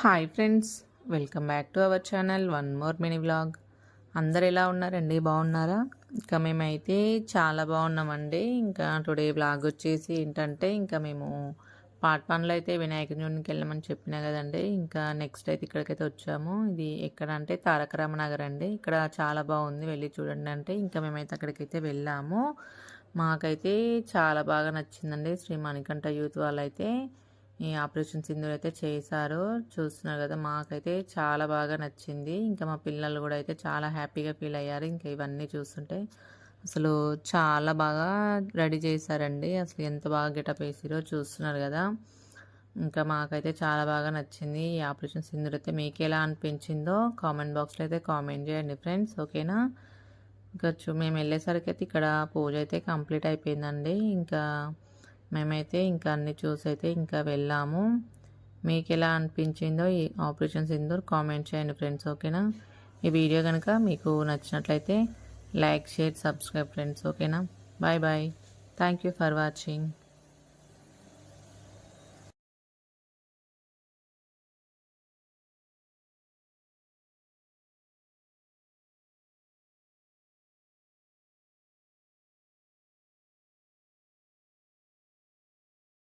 Hi friends, welcome back to our channel one more mini vlog. అందరు ఎలా ఉన్నారండి? బాగున్నారా? ఇంకా మేమైతే చాలా బాగున్నామండి. ఇంకా టుడే వ్లాగ్ వచ్చేసి ఏంటంటే ఇంకా మేము పార్ట్ వన్లో అయితే వినాయకునికి వెళ్ళామని చెప్పినా కదండి. ఇంకా నెక్స్ట్ అయితే ఇక్కడికైతే వచ్చాము. ఇది ఎక్కడ అంటే తారక రామనగర్ అండి. ఇక్కడ చాలా బాగుంది, వెళ్ళి చూడండి అంటే ఇంకా మేమైతే అక్కడికైతే వెళ్ళాము. మాకైతే చాలా బాగా నచ్చిందండి. శ్రీ మణికంఠ యూత్ వాళ్ళైతే ఈ ఆపరేషన్ సింధూర్ అయితే చేశారు. చూస్తున్నారు కదా, మాకైతే చాలా బాగా నచ్చింది. ఇంకా మా పిల్లలు కూడా అయితే చాలా హ్యాపీగా ఫీల్ అయ్యారు. ఇంకా ఇవన్నీ చూస్తుంటే అసలు చాలా బాగా రెడీ చేశారండి. అసలు ఎంత బాగా గెటప్ వేసిరో చూస్తున్నారు కదా. ఇంకా మాకైతే చాలా బాగా నచ్చింది ఈ ఆపరేషన్ సింధూర్ అయితే. మీకు ఎలా అనిపించిందో కామెంట్ బాక్స్లో అయితే కామెంట్ చేయండి ఫ్రెండ్స్, ఓకేనా. ఇంకా మేము వెళ్ళేసరికి అయితే ఇక్కడ పూజ అయితే కంప్లీట్ అయిపోయిందండి. ఇంకా మేమైతే ఇంకా అన్ని చూసి అయితే ఇంకా వెళ్ళాము. మీకు ఎలా అనిపించిందో ఈ ఆపరేషన్ సింధూర్ కామెంట్ చేయండి ఫ్రెండ్స్, ఓకేనా. ఈ వీడియో కనుక మీకు నచ్చినట్లయితే లైక్, షేర్, సబ్స్క్రైబ్ ఫ్రెండ్స్, ఓకేనా. Bye bye. Thank you for watching.